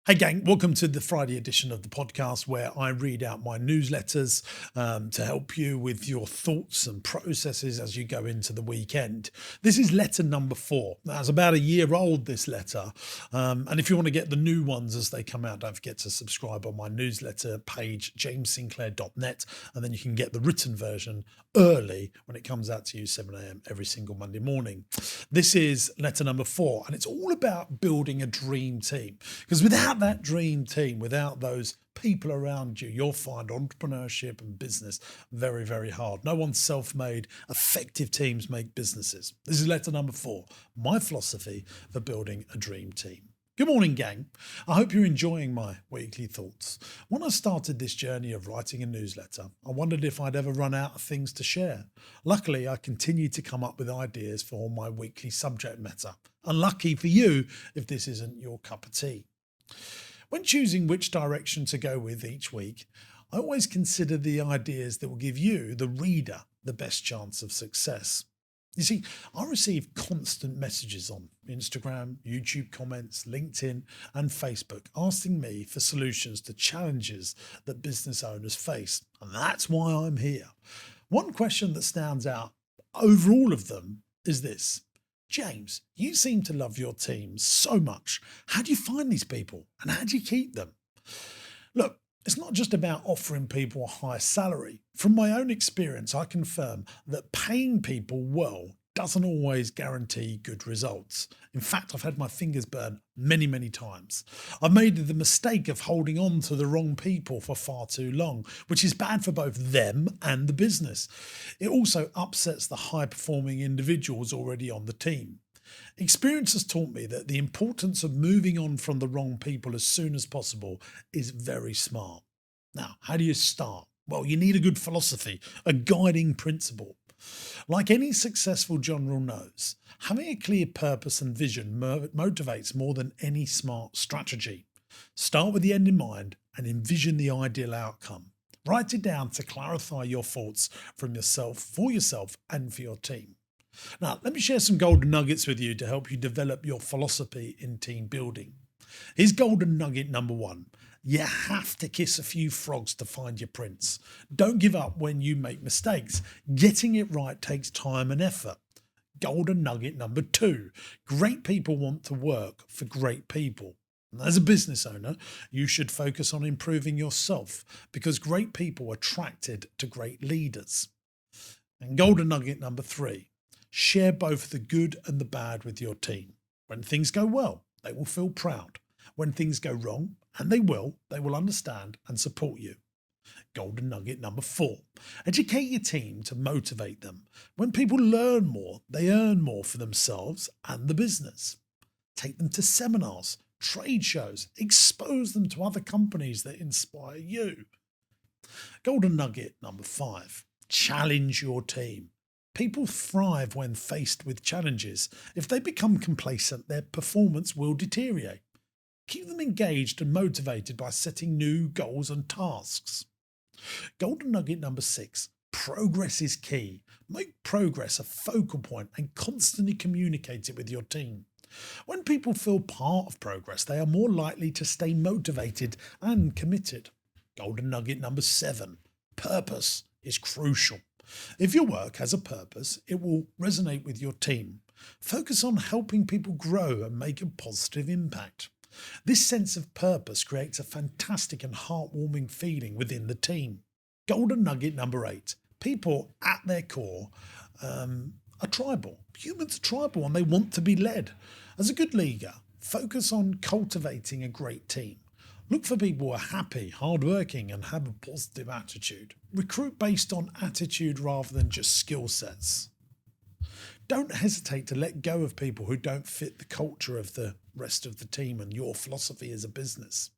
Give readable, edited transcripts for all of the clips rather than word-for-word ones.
Hey gang, welcome to the Friday edition of the podcast where I read out my newsletters to help you with your thoughts and processes as you go into the weekend. This is letter number 4. Now, it's about a year old, this letter. And if you want to get the new ones as they come out, don't forget to subscribe on my newsletter page, jamessinclair.net, and then you can get the written version early when it comes out to you 7 a.m. every single Monday morning. This is letter number 4, and it's all about building a dream team. Because without that dream team, without those people around you, you'll find entrepreneurship and business very, very hard. No one's self-made. Effective teams make businesses. This is letter number 4, my philosophy for building a dream team. Good morning, gang. I hope you're enjoying my weekly thoughts. When I started this journey of writing a newsletter, I wondered if I'd ever run out of things to share. Luckily, I continue to come up with ideas for my weekly subject matter. Unlucky for you if this isn't your cup of tea. When choosing which direction to go with each week, I always consider the ideas that will give you, the reader, the best chance of success. You see, I receive constant messages on Instagram, YouTube comments, LinkedIn and Facebook asking me for solutions to challenges that business owners face. And that's why I'm here. One question that stands out over all of them is this: James, you seem to love your team so much. How do you find these people and how do you keep them? Look, it's not just about offering people a higher salary. From my own experience, I confirm that paying people well doesn't always guarantee good results. In fact, I've had my fingers burned many, many times. I've made the mistake of holding on to the wrong people for far too long, which is bad for both them and the business. It also upsets the high-performing individuals already on the team. Experience has taught me that the importance of moving on from the wrong people as soon as possible is very smart. Now, how do you start? Well, you need a good philosophy, a guiding principle. Like any successful general knows, having a clear purpose and vision motivates more than any smart strategy. Start with the end in mind and envision the ideal outcome. Write it down to clarify your thoughts from yourself, for yourself and for your team. Now, let me share some golden nuggets with you to help you develop your philosophy in team building. Here's golden nugget number 1. You have to kiss a few frogs to find your prince. Don't give up when you make mistakes. Getting it right takes time and effort. Golden nugget number 2. Great people want to work for great people. And as a business owner, you should focus on improving yourself because great people are attracted to great leaders. And golden nugget number 3. Share both the good and the bad with your team. When things go well, they will feel proud. When things go wrong, and they will understand and support you. Golden nugget number 4. Educate your team to motivate them. When people learn more, they earn more for themselves and the business. Take them to seminars, trade shows, expose them to other companies that inspire you. Golden nugget number 5. Challenge your team. People thrive when faced with challenges. If they become complacent, their performance will deteriorate. Keep them engaged and motivated by setting new goals and tasks. Golden nugget number 6. Progress is key. Make progress a focal point and constantly communicate it with your team. When people feel part of progress, they are more likely to stay motivated and committed. Golden nugget number 7. Purpose is crucial. If your work has a purpose, it will resonate with your team. Focus on helping people grow and make a positive impact. This sense of purpose creates a fantastic and heartwarming feeling within the team. Golden nugget number 8. People at their core are tribal. Humans are tribal and they want to be led. As a good leader, focus on cultivating a great team. Look for people who are happy, hardworking and have a positive attitude. Recruit based on attitude rather than just skill sets. Don't hesitate to let go of people who don't fit the culture of the rest of the team and your philosophy as a business.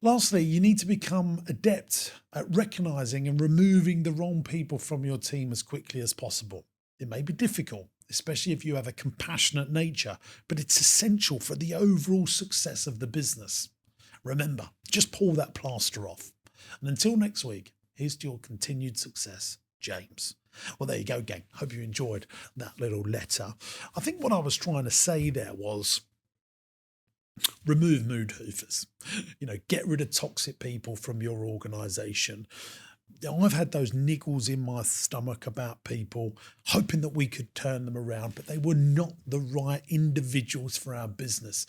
Lastly, you need to become adept at recognizing and removing the wrong people from your team as quickly as possible. It may be difficult, especially if you have a compassionate nature, but it's essential for the overall success of the business. Remember, just pull that plaster off. And until next week, here's to your continued success, James. Well, there you go, gang. Hope you enjoyed that little letter. I think what I was trying to say there was Remove mood hoovers. Get rid of toxic people from your organization. I've had those niggles in my stomach about people, hoping that we could turn them around, but they were not the right individuals for our business.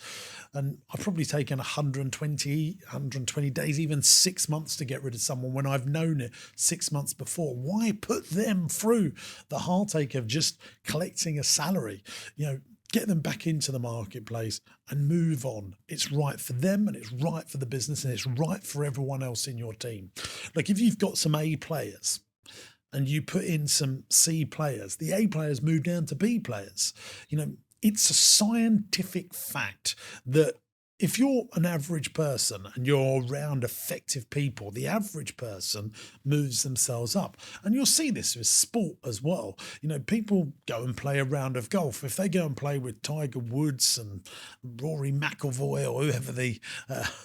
And I've probably taken 120 days, even 6 months to get rid of someone when I've known it 6 months before. Why put them through the heartache of just collecting a salary? Get them back into the marketplace and move on. It's right for them, and it's right for the business, and it's right for everyone else in your team. Like, if you've got some A players and you put in some C players, the A players move down to B players. It's a scientific fact that if you're an average person and you're around effective people, the average person moves themselves up. And you'll see this with sport as well. People go and play a round of golf. If they go and play with Tiger Woods and Rory McIlroy or whoever the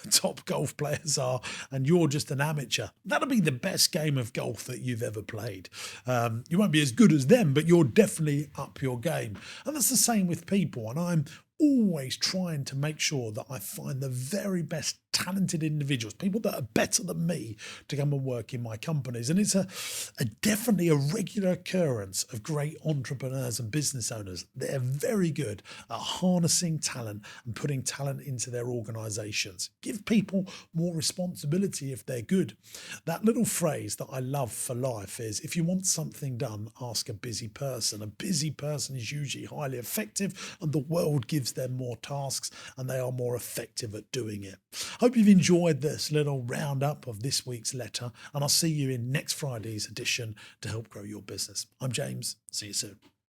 top golf players are, and you're just an amateur, that'll be the best game of golf that you've ever played. You won't be as good as them, but you're definitely up your game. And that's the same with people. And I'm always trying to make sure that I find the very best talented individuals, people that are better than me, to come and work in my companies. And it's definitely a regular occurrence of great entrepreneurs and business owners. They're very good at harnessing talent and putting talent into their organizations. Give people more responsibility if they're good. That little phrase that I love for life is, if you want something done, ask a busy person. A busy person is usually highly effective, and the world gives them more tasks, and they are more effective at doing it. Hope you've enjoyed this little roundup of this week's letter, and I'll see you in next Friday's edition to help grow your business. I'm James. See you soon.